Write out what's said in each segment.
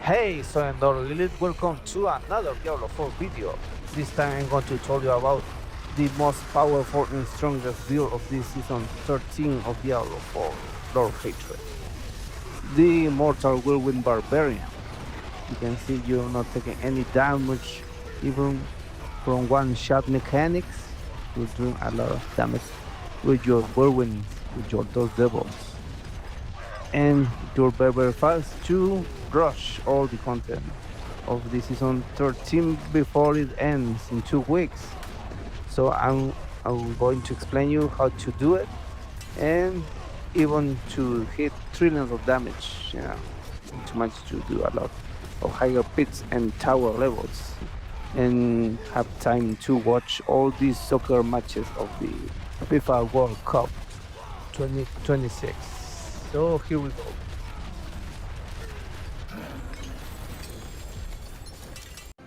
Hey, so I'm Lilith, welcome to another Diablo 4 video. This time I'm going to tell you about the most powerful and strongest build of this season 13 of Diablo 4, LordOfHatred. The Immortal Barbarian. You can see you're not taking any damage even from one shot mechanics. You're doing a lot of damage with your whirlwind, with your those devils. And your very fast to rush all the content of the season 13 before it ends in 2 weeks. So I'm going to explain you how to do it, and even to hit trillions of damage. To manage to do a lot of higher pits and tower levels, and have time to watch all these soccer matches of the FIFA World Cup 2026. So here we go.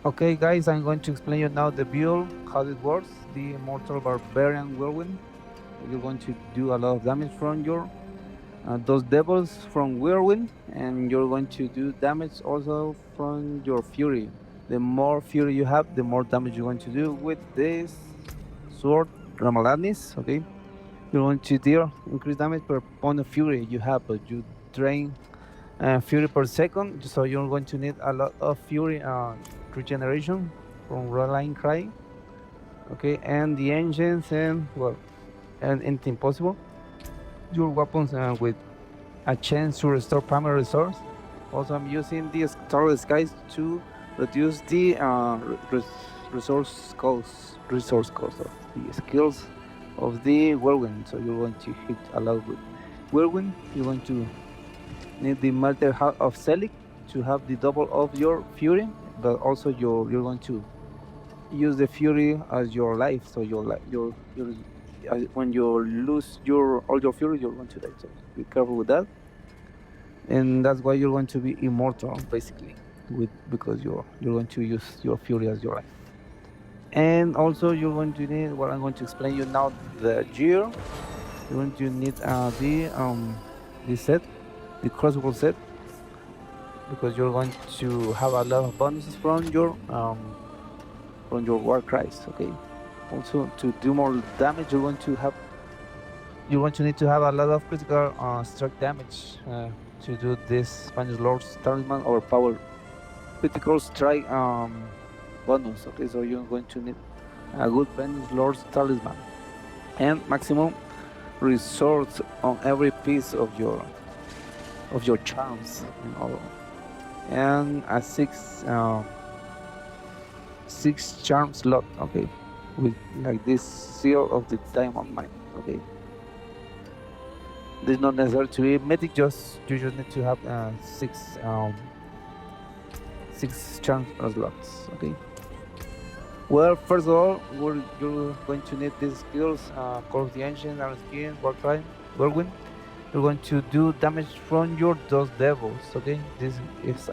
Okay guys, I'm going to explain you now the build, how it works, the Immortal Barbarian Whirlwind. You're going to do a lot of damage from your those devils from Whirlwind, and you're going to do damage also from your Fury. The more Fury you have, the more damage you're going to do with this sword, Ramalanis, okay? You're going to deal increased damage per point of Fury you have, but you drain Fury per second, so you're going to need a lot of Fury regeneration from Relying Cry, okay? And the engines and anything possible. Your weapons with a chance to restore primary resource. Also, I'm using the Starless Skies to reduce the resource cost of the skills of the Whirlwind. So you're going to hit a lot with Whirlwind. You're going to need the Melter Heart of Celic to have the double of your Fury, but also you're going to use the Fury as your life. So when you lose all your Fury, you're going to die. So be careful with that. And that's why you're going to be immortal, basically, because you're going to use your Fury as your life. And also you're going to need what I'm going to explain you now, the gear. You're going to need the set, the crossbow set, because you're going to have a lot of bonuses from your war cries. Okay. Also, to do more damage, you're going to need to have a lot of critical strike damage to do this Spanish Lord's Talisman or power critical strike bonus. Okay, so you're going to need a good Spanish Lord's Talisman and maximum resource on every piece of your charms, and a 6 charm slot. Okay, with like this seal of the diamond mine. Okay, this is not necessary to be mythic, you just need to have 6 charm slots. Okay. Well, first of all, you're going to need these skills: Core of the Ancient, Iron Skin, Whirlwind. You're going to do damage from your Dust Devils. Okay, this is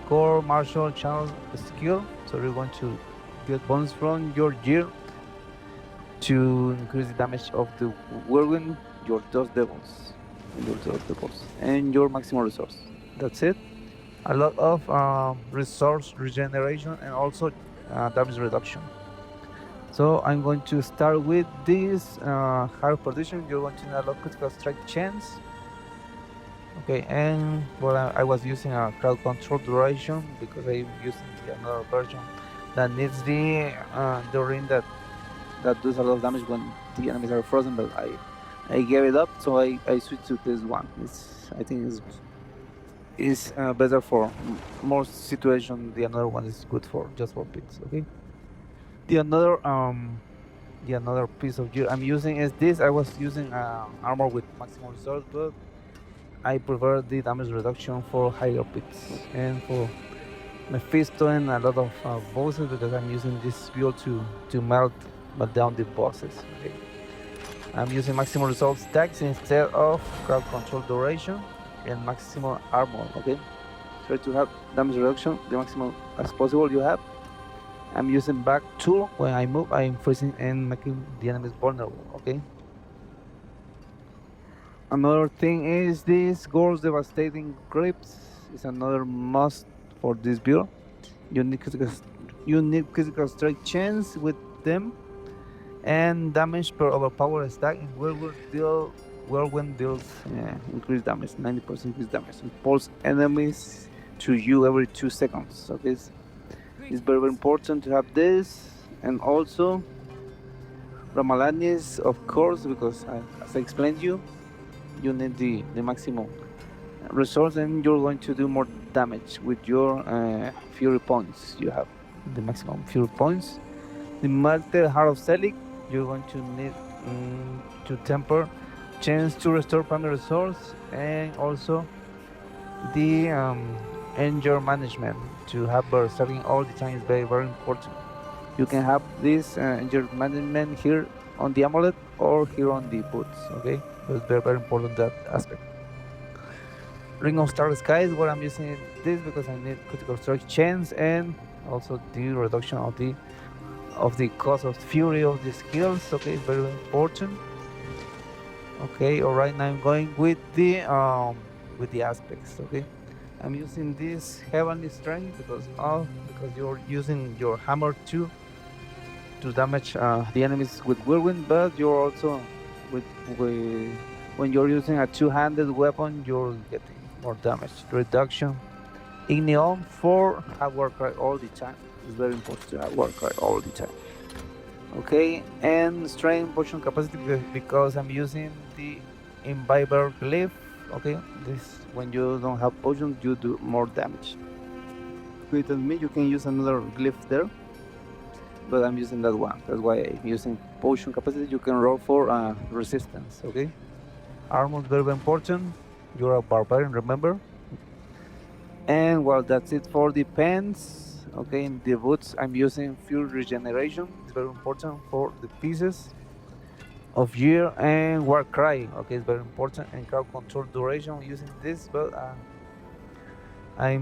core martial channel skill, so you're going to get bonus from your gear to increase the damage of the Whirlwind, your Dust Devils, and your maximum resource. That's it. A lot of resource regeneration and also damage reduction. So I'm going to start with this hard position. You're going to need a lot of critical strike chance. Okay, and I was using a crowd control duration because I'm using another version that needs the ring that does a lot of damage when the enemies are frozen, but I gave it up, so I switched to this one. I think it's better for more situation. The another one is good for just for pits. Okay. The another piece of gear I'm using is this. I was using armor with maximum resource, but I prefer the damage reduction for higher pits and for Mephisto and a lot of bosses, because I'm using this build to melt down the bosses. Okay. I'm using maximum resolve stacks instead of crowd control duration and maximum armor. Okay, try to have damage reduction the maximum as possible you have. I'm using back tool. When I move, I'm freezing and making the enemies vulnerable. Okay. Another thing is this Gore's Devastating Grips is another must for this build. You need critical strike chance with them, and damage per overpower stack in whirlwind deals increased damage, 90% increased damage, and pulls enemies to you every 2 seconds. So this is very, very important to have this. And also Ramalanis, of course, because as I explained you need the maximum resource, and you're going to do more damage with your fury points. You have the maximum fury points. The Melted Heart of Selig, you're going to need to temper chance to restore primary resource, and also the Endure management to have berserking all the time is very, very important. You can have this Endure management here on the amulet or here on the boots, okay? So it's very, very important, that aspect. Ring of Star Skies, where I'm using this because I need critical strike chance and also the reduction of the cost of fury of the skills. Okay, it's very important. Okay, alright, now I'm going with the aspects. Okay, I'm using this heavenly strength because you're using your hammer to damage the enemies with whirlwind, but you're also with when you're using a two-handed weapon, you're getting more damage reduction. Ignion for have Warcry all the time. It's very important to have Warcry all the time. Okay, and strength potion capacity because I'm using the Imbiber glyph. Okay, this when you don't have potions, you do more damage. With me, you can use another glyph there, but I'm using that one. That's why I'm using potion capacity. You can roll for resistance. Okay, armor is very, very important. You're a barbarian, remember. And well, that's it for the pants. Okay, in the boots I'm using fuel regeneration. It's very important for the pieces of gear, and war cry. Okay, it's very important, and crowd control duration using this, but I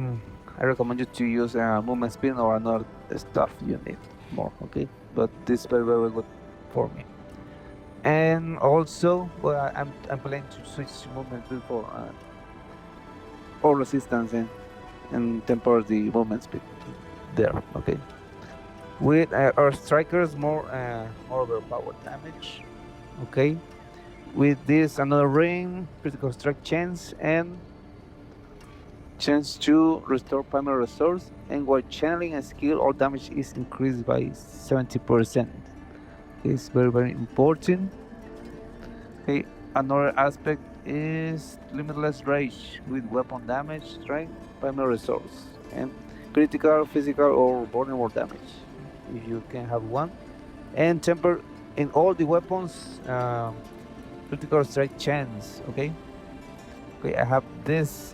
recommend you to use movement speed or another stuff you need more. Okay, but this is very, very good for me. And also, well, I'm planning to switch movement speed for all resistance and temper the movement speed there. Okay, with our strikers more overpowered damage. Okay, with this another ring, critical strike chance, and chance to restore primary resource, and while channeling a skill, all damage is increased by 70%. It's very, very important. Okay, another aspect is limitless rage with weapon damage, strength, primary resource, and critical, physical, or vulnerable damage if you can have one. And temper in all the weapons, critical strike chance. Okay, I have this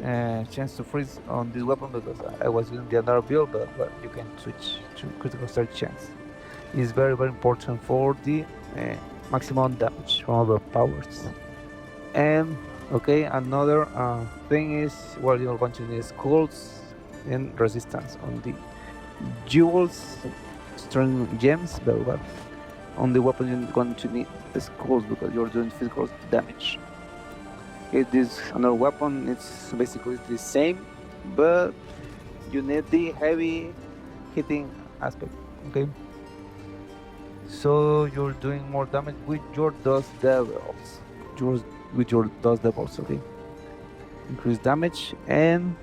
chance to freeze on this weapon because I was using the other build, but you can switch to critical strike chance. It's very, very important for the maximum damage from other powers. And okay, another thing is, well, you're going to need skulls and resistance on the jewels, strength gems, very well. On the weapon you're going to need the skulls because you're doing physical damage. Okay, this another weapon, it's basically the same, but you need the heavy hitting aspect. Okay, so you're doing more damage with your dust devils. Okay, increase damage, and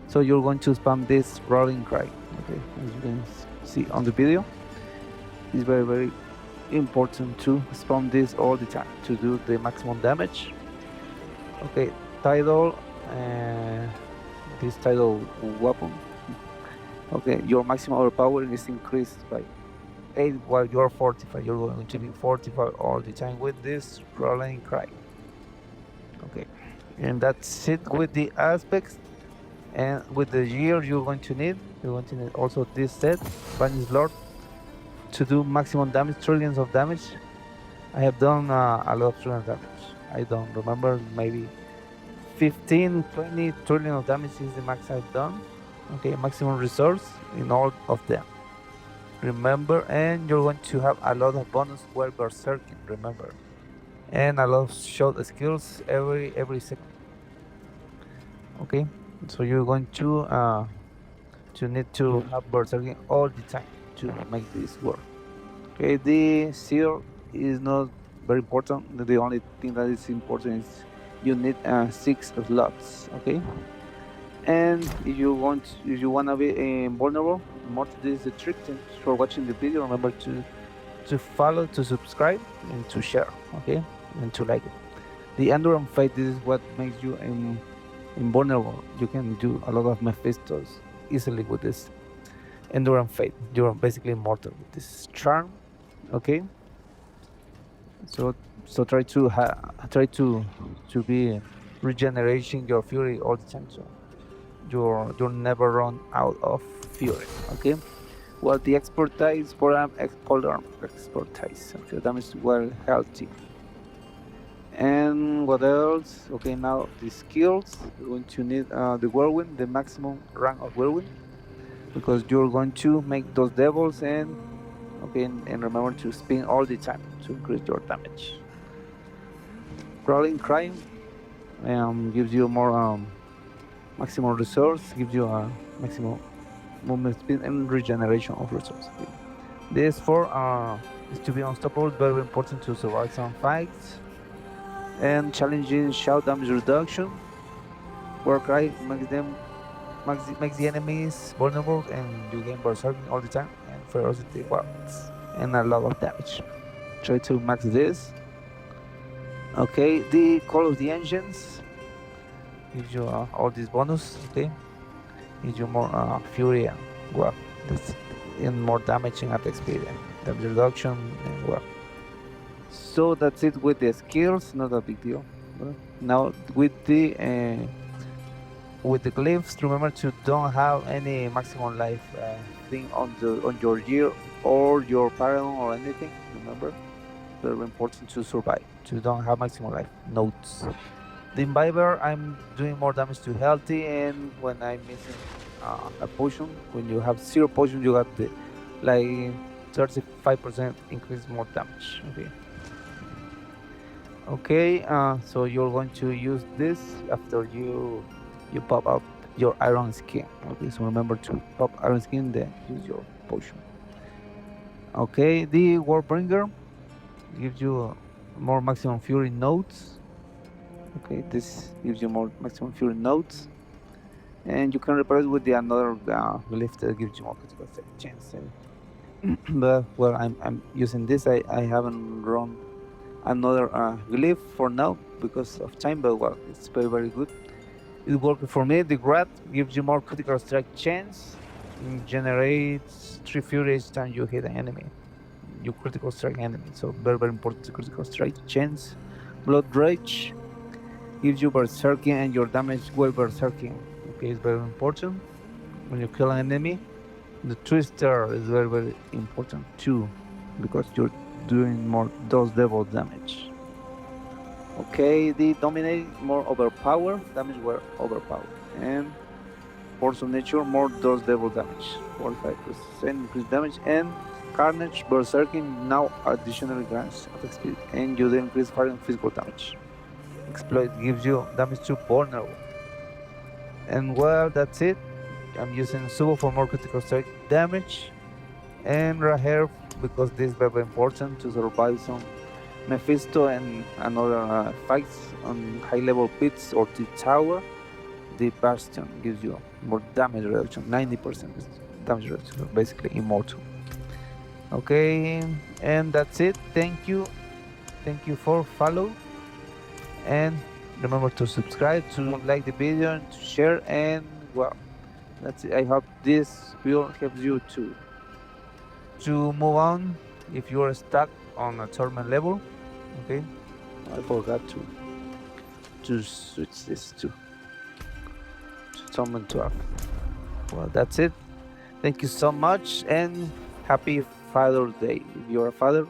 so you're going to spam this rolling cry. Okay, as you can see on the video, it's very, very important to spam this all the time to do the maximum damage. Okay, tidal, this tidal weapon. Okay, your maximum overpowering is increased by 8 while you're fortified. You're going to be fortified all the time with this rolling cry. Okay, and that's it with the aspects. And with the gear you're going to need also this set, Banished Lord, to do maximum damage, trillions of damage. I have done a lot of trillion damage. I don't remember, maybe 15, 20 trillion of damage is the max I've done. Okay, maximum resource in all of them. Remember, and you're going to have a lot of bonus while berserking, remember. And a lot of shot skills every second. Okay, so you're going to to need to have berserking all the time to make this work. Okay, the seal is not very important. The only thing that is important is you need 6 slots. Okay, and if you wanna be vulnerable, more to this is the trick. Thanks for watching the video. Remember to follow, to subscribe, and to share. Okay, and to like it. The Enduring Fate, this is what makes you invulnerable. You can do a lot of Mephistos easily with this Enduring Fate. You're basically immortal with this charm. Okay, so try to be regenerating your fury all the time, so you'll never run out of fury. Okay, well, the expertise for polearm expertise. Okay, damage well healthy. And what else? Okay, now the skills. You're going to need the whirlwind, the maximum rank of whirlwind, because you're going to make those devils, and okay, and remember to spin all the time to increase your damage. Crawling Crime gives you more maximum resource, gives you a maximum movement speed and regeneration of resources. Okay. This for is to be unstoppable, very important to survive some fights. And challenging shout damage reduction. War Cry makes the enemies vulnerable, and you gain berserking all the time, and ferocity, well, and a lot of damage. Try to max this. Okay, the Call of the Engines gives you all this bonus. Okay, gives you more fury and well, and more damage and attack speed and damage reduction and well. So that's it with the skills, not a big deal. Now with the glyphs, remember to don't have any maximum life thing on your gear or your Paragon or anything. Remember, very important to survive. To don't have maximum life notes. The Imbiber, I'm doing more damage to healthy, and when I'm missing a potion, when you have 0 potion, you got the like 35% increase more damage. Okay. Okay, so you're going to use this after you pop up your iron skin. Okay, so remember to pop iron skin, then use your potion. Okay, the Warbringer gives you more maximum fury nodes. Okay, this gives you more maximum fury nodes, and you can replace it with the another glyph that gives you more critical chance. But well, I'm using this. I haven't run another glyph for now because of time, but well, it's very good. It worked for me. The Grad gives you more critical strike chance, generates 3 fury each time you hit an enemy, you critical strike enemy, so very important critical strike chance. Blood Rage gives you berserking and your damage well berserking. Okay, it's very important when you kill an enemy. The Twister is very important too, because you're doing more dose devil damage. Okay, the Dominate, more overpower, damage were overpowered, and Force of Nature, more dose devil damage, 45% increased damage, and Carnage, berserking, now additionally grants attack speed, and you then increase fire and physical damage. Exploit gives you damage to vulnerable. And well, that's it. I'm using Subo for more critical strike damage, and Raher because this is very important to survive some Mephisto and another fights on high level pits or the tower. The Bastion gives you more damage reduction, 90% damage reduction, basically immortal. Okay, and that's it. Thank you for follow, and remember to subscribe, to like the video, and to share, and well, that's it. I hope this video helps you to move on if you are stuck on a tournament level. Okay, I forgot to switch this to tournament 12. Well, that's it. Thank you so much, and happy Father's Day. If you're a father,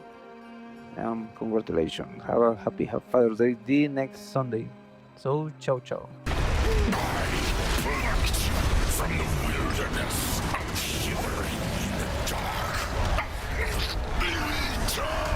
congratulations. Have a happy Father's Day the next Sunday. So, ciao. From the wilderness, I'm shivering in the dark.